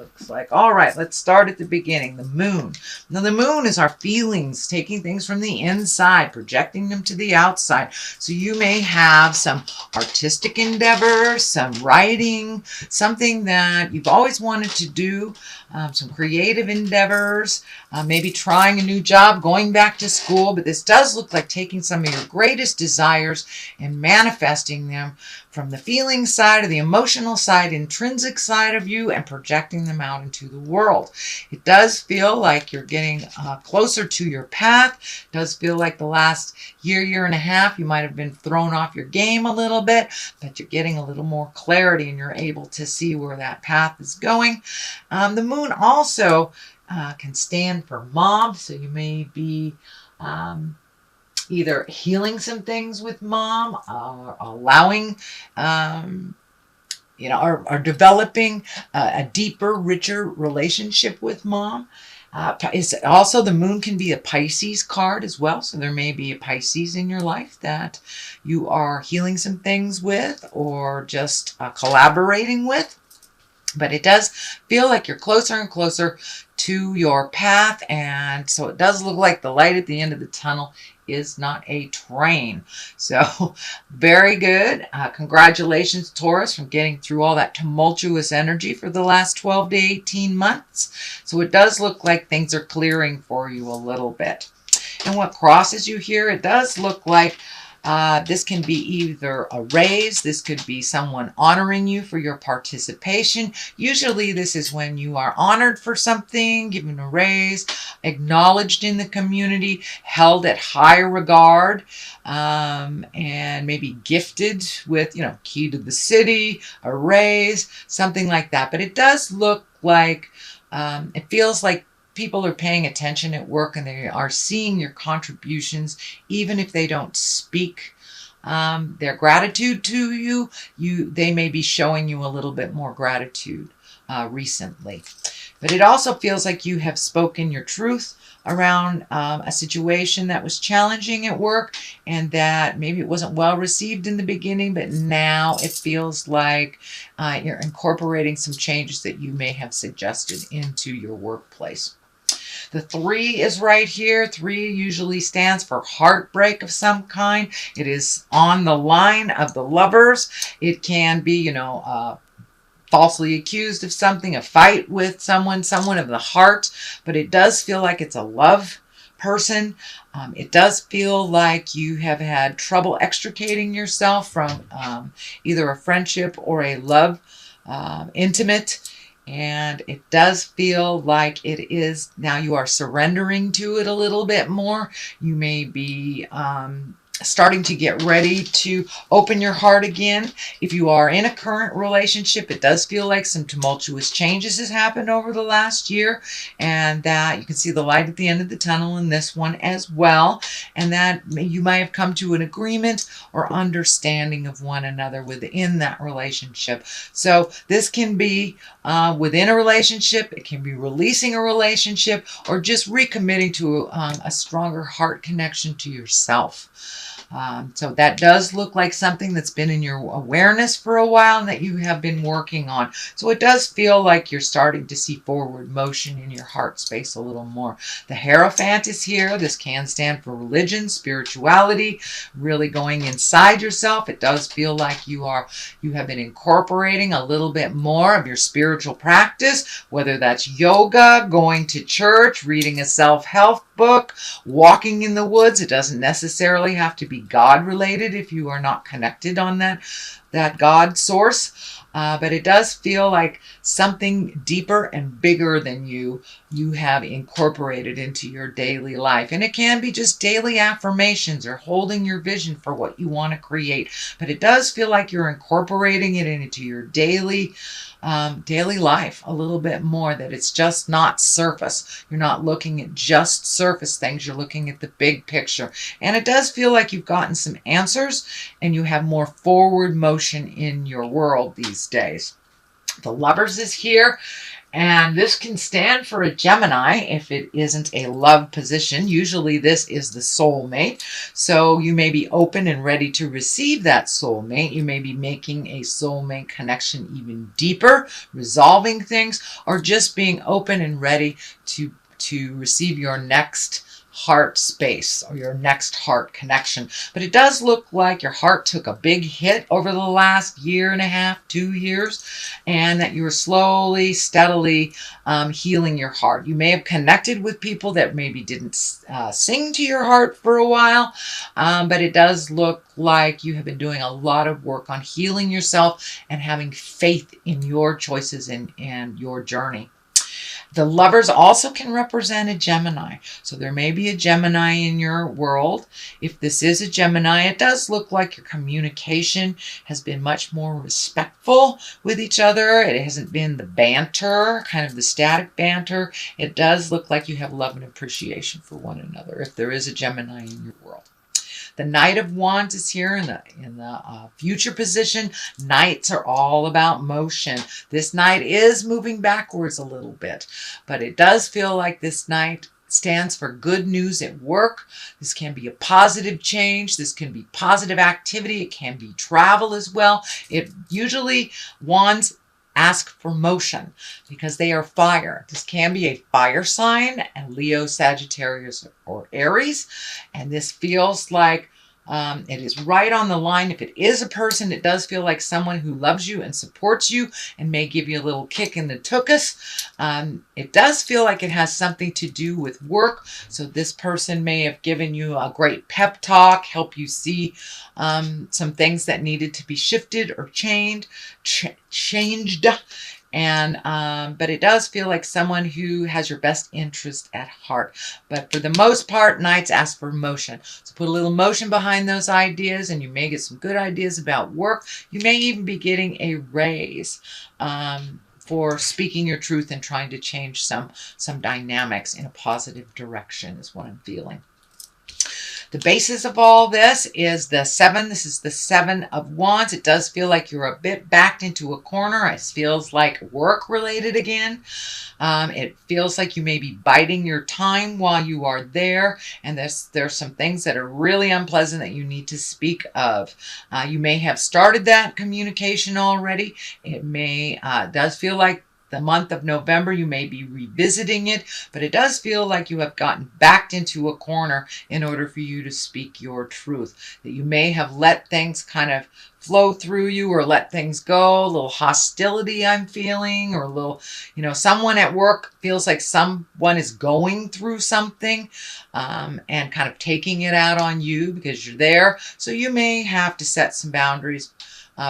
looks like. All right, let's start at the beginning. The moon. Now, the moon is our feelings, taking things from the inside, projecting them to the outside. So you may have some artistic endeavor, some writing, something that you've always wanted to do, some creative endeavors, maybe trying a new job, going back to school. But this does look like taking some of your greatest desires and manifesting them from the feeling side or the emotional side, intrinsic side of you, and projecting them out into the world. It does feel like you're getting closer to your path. It does feel like the last year and a half, you might have been thrown off your game a little bit, but you're getting a little more clarity and you're able to see where that path is going. The moon also can stand for mom, so you may be either healing some things with mom, or allowing, or developing a deeper, richer relationship with mom. Also, the moon can be a Pisces card as well. So there may be a Pisces in your life that you are healing some things with or just collaborating with. But it does feel like you're closer and closer to your path. And so it does look like the light at the end of the tunnel is not a train. So very good. Congratulations, Taurus, from getting through all that tumultuous energy for the last 12 to 18 months. So it does look like things are clearing for you a little bit. And what crosses you here, it does look like this can be either a raise, this could be someone honoring you for your participation. Usually this is when you are honored for something, given a raise, acknowledged in the community, held at high regard, and maybe gifted with, key to the city, a raise, something like that. But it does look like, it feels like people are paying attention at work and they are seeing your contributions, even if they don't speak their gratitude to you. They may be showing you a little bit more gratitude recently. But it also feels like you have spoken your truth around a situation that was challenging at work and that maybe it wasn't well received in the beginning, but now it feels like you're incorporating some changes that you may have suggested into your workplace. The 3 is right here. 3 usually stands for heartbreak of some kind. It is on the line of the lovers. It can be, falsely accused of something, a fight with someone of the heart, but it does feel like it's a love person. It does feel like you have had trouble extricating yourself from either a friendship or a love, intimate. And it does feel like it is now you are surrendering to it a little bit more. You may be starting to get ready to open your heart again. If you are in a current relationship, it does feel like some tumultuous changes has happened over the last year, and that you can see the light at the end of the tunnel in this one as well, and that you might have come to an agreement or understanding of one another within that relationship. So this can be within a relationship, it can be releasing a relationship, or just recommitting to a stronger heart connection to yourself. So that does look like something that's been in your awareness for a while and that you have been working on. So it does feel like you're starting to see forward motion in your heart space a little more. The Hierophant is here. This can stand for religion, spirituality, really going inside yourself. It does feel like you have been incorporating a little bit more of your spiritual practice, whether that's yoga, going to church, reading a self-help book, walking in the woods. It doesn't necessarily have to be God related if you are not connected on that God source. But it does feel like something deeper and bigger than you have incorporated into your daily life. And it can be just daily affirmations or holding your vision for what you want to create. But it does feel like you're incorporating it into your daily life a little bit more, that it's just not surface. You're not looking at just surface things. You're looking at the big picture. And it does feel like you've gotten some answers and you have more forward motion in your world these days. The Lovers is here. And this can stand for a Gemini if it isn't a love position. Usually this is the soulmate. So you may be open and ready to receive that soulmate. You may be making a soulmate connection even deeper, resolving things, or just being open and ready to receive your next heart space or your next heart connection. But it does look like your heart took a big hit over the last year and a half, 2 years, and that you're slowly, steadily healing your heart. You may have connected with people that maybe didn't sing to your heart for a while, but it does look like you have been doing a lot of work on healing yourself and having faith in your choices and your journey. The lovers also can represent a Gemini. So there may be a Gemini in your world. If this is a Gemini, it does look like your communication has been much more respectful with each other. It hasn't been the banter, kind of the static banter. It does look like you have love and appreciation for one another if there is a Gemini in your world. The Knight of Wands is here in the future position. Knights are all about motion. This Knight is moving backwards a little bit, but it does feel like this Knight stands for good news at work. This can be a positive change. This can be positive activity. It can be travel as well. It usually, Wands ask for motion because they are fire. This can be a fire sign, and Leo, Sagittarius, or Aries. And this feels like it is right on the line. If it is a person, it does feel like someone who loves you and supports you and may give you a little kick in the tuchus. It does feel like it has something to do with work. So this person may have given you a great pep talk, help you see some things that needed to be shifted or changed. And but it does feel like someone who has your best interest at heart. But for the most part, Knights ask for motion. So put a little motion behind those ideas, and you may get some good ideas about work. You may even be getting a raise for speaking your truth and trying to change some dynamics in a positive direction is what I'm feeling. The basis of all this is the 7. This is the 7 of Wands. It does feel like you're a bit backed into a corner. It feels like work related again. It feels like you may be biding your time while you are there. And there's some things that are really unpleasant that you need to speak of. You may have started that communication already. It may does feel like the month of November, you may be revisiting it, but it does feel like you have gotten backed into a corner in order for you to speak your truth. That you may have let things kind of flow through you or let things go. A little hostility I'm feeling, or a little, someone at work feels like someone is going through something and kind of taking it out on you because you're there. So you may have to set some boundaries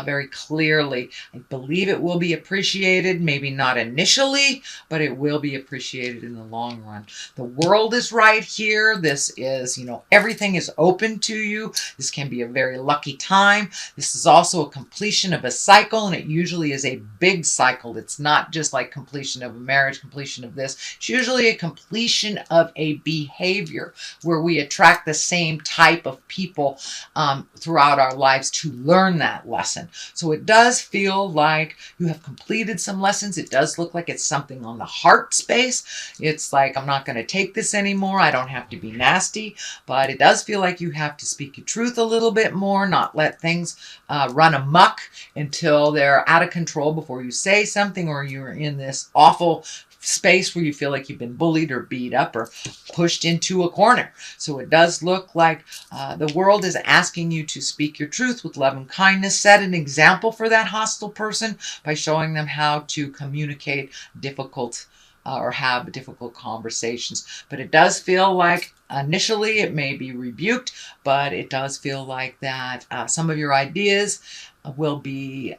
very clearly. I believe it will be appreciated, maybe not initially, but it will be appreciated in the long run. The world is right here. This is, everything is open to you. This can be a very lucky time. This is also a completion of a cycle, and it usually is a big cycle. It's not just like completion of a marriage, completion of this. It's usually a completion of a behavior where we attract the same type of people throughout our lives to learn that lesson. So it does feel like you have completed some lessons. It does look like it's something on the heart space. It's like, I'm not going to take this anymore. I don't have to be nasty, but it does feel like you have to speak your truth a little bit more, not let things run amok until they're out of control before you say something, or you're in this awful space where you feel like you've been bullied or beat up or pushed into a corner. So it does look like the world is asking you to speak your truth with love and kindness. Set an example for that hostile person by showing them how to communicate difficult or have difficult conversations. But it does feel like initially it may be rebuked, but it does feel like that some of your ideas will be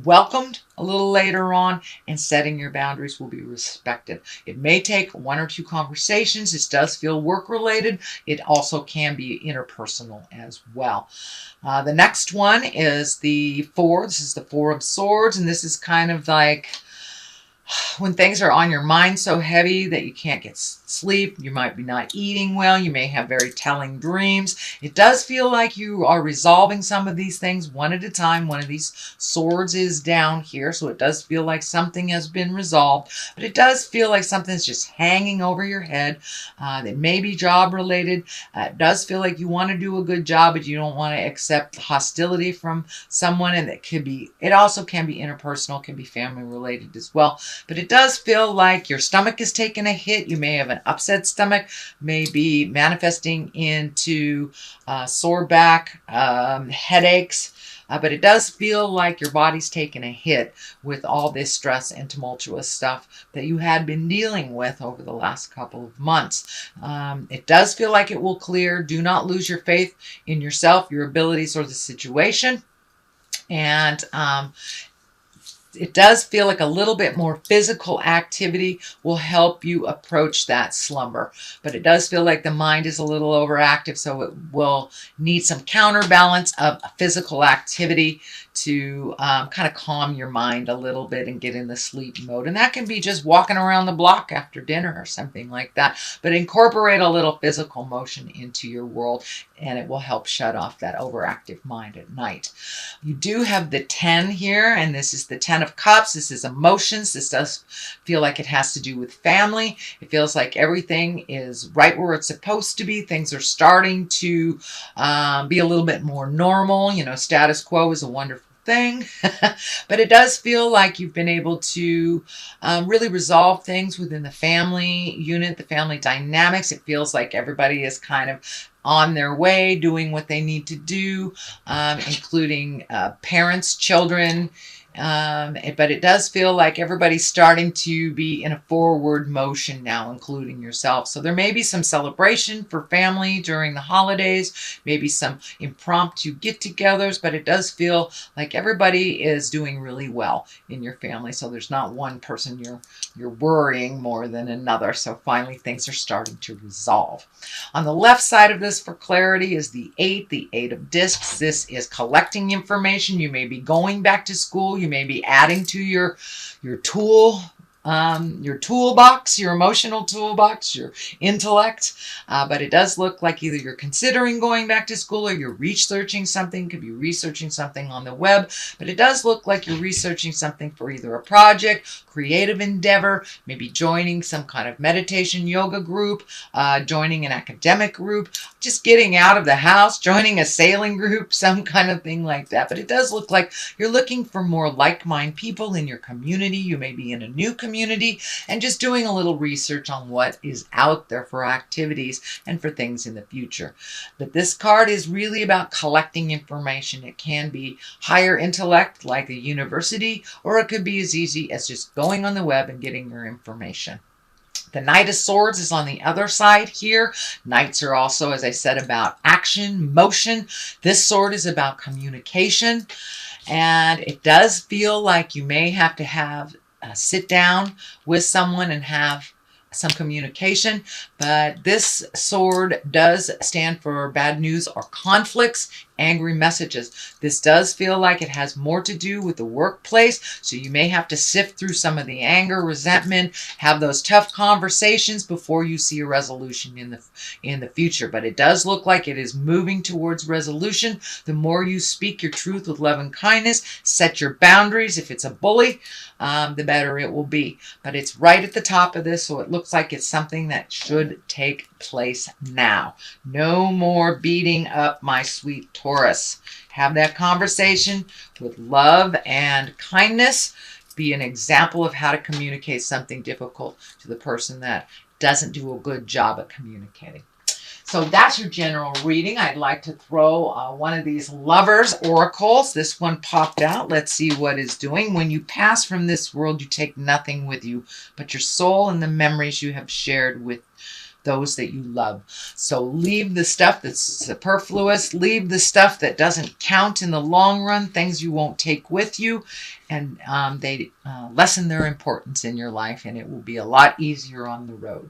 welcomed a little later on, and setting your boundaries will be respected. It may take 1 or 2 conversations. This does feel work related. It also can be interpersonal as well. The next one is the 4. This is the 4 of Swords, and this is kind of like When things are on your mind so heavy that you can't get sleep, you might be not eating well, you may have very telling dreams. It does feel like you are resolving some of these things one at a time. One of these swords is down here, so it does feel like something has been resolved, but it does feel like something's just hanging over your head that may be job related. It does feel like you want to do a good job, but you don't want to accept hostility from someone, and it also can be interpersonal, can be family related as well. But it does feel like your stomach is taking a hit. You may have an upset stomach, may be manifesting into sore back, headaches. But it does feel like your body's taking a hit with all this stress and tumultuous stuff that you had been dealing with over the last couple of months. It does feel like it will clear. Do not lose your faith in yourself, your abilities, or the situation. And it does feel like a little bit more physical activity will help you approach that slumber. But it does feel like the mind is a little overactive, so it will need some counterbalance of physical activity to kind of calm your mind a little bit and get in the sleep mode. And that can be just walking around the block after dinner or something like that. But incorporate a little physical motion into your world, and it will help shut off that overactive mind at night. You do have the 10 here, and this is the 10 of Cups. This is emotions. This does feel like it has to do with family. It feels like everything is right where it's supposed to be. Things are starting to be a little bit more normal. You know, status quo is a wonderful thing. But it does feel like you've been able to really resolve things within the family unit, the family dynamics. It feels like everybody is kind of on their way, doing what they need to do, including parents, children. But it does feel like everybody's starting to be in a forward motion now, including yourself. So there may be some celebration for family during the holidays, maybe some impromptu get-togethers, but it does feel like everybody is doing really well in your family. So there's not one person you're worrying more than another. So finally things are starting to resolve. On the left side of this, for clarity, is the 8 of discs. This is collecting information. You may be going back to school. You may be adding to your toolbox, your emotional toolbox, your intellect. But it does look like either you're considering going back to school or you're researching something. Could be researching something on the web. But it does look like you're researching something for either a project, creative endeavor, maybe joining some kind of meditation yoga group, joining an academic group, just getting out of the house, joining a sailing group, some kind of thing like that. But it does look like you're looking for more like-minded people in your community. You may be in a new community and just doing a little research on what is out there for activities and for things in the future. But this card is really about collecting information. It can be higher intellect like a university, or it could be as easy as just going on the web and getting your information. The Knight of Swords is on the other side here. Knights are also, as I said, about action, motion. This sword is about communication. And it does feel like you may have to sit down with someone and have some communication. But this sword does stand for bad news or conflicts, angry messages. This does feel like it has more to do with the workplace, so you may have to sift through some of the anger, resentment, have those tough conversations before you see a resolution in the future. But it does look like it is moving towards resolution. The more you speak your truth with love and kindness, set your boundaries. If it's a bully, the better it will be. But it's right at the top of this, so it looks like it's something that should take place now. No more beating up my sweet Taurus. Have that conversation with love and kindness. Be an example of how to communicate something difficult to the person that doesn't do a good job at communicating. So that's your general reading. I'd like to throw one of these lovers oracles. This one popped out. Let's see what it's doing. When you pass from this world, you take nothing with you but your soul and the memories you have shared with those that you love. So leave the stuff that's superfluous. Leave the stuff that doesn't count in the long run, things you won't take with you. And they lessen their importance in your life, and it will be a lot easier on the road.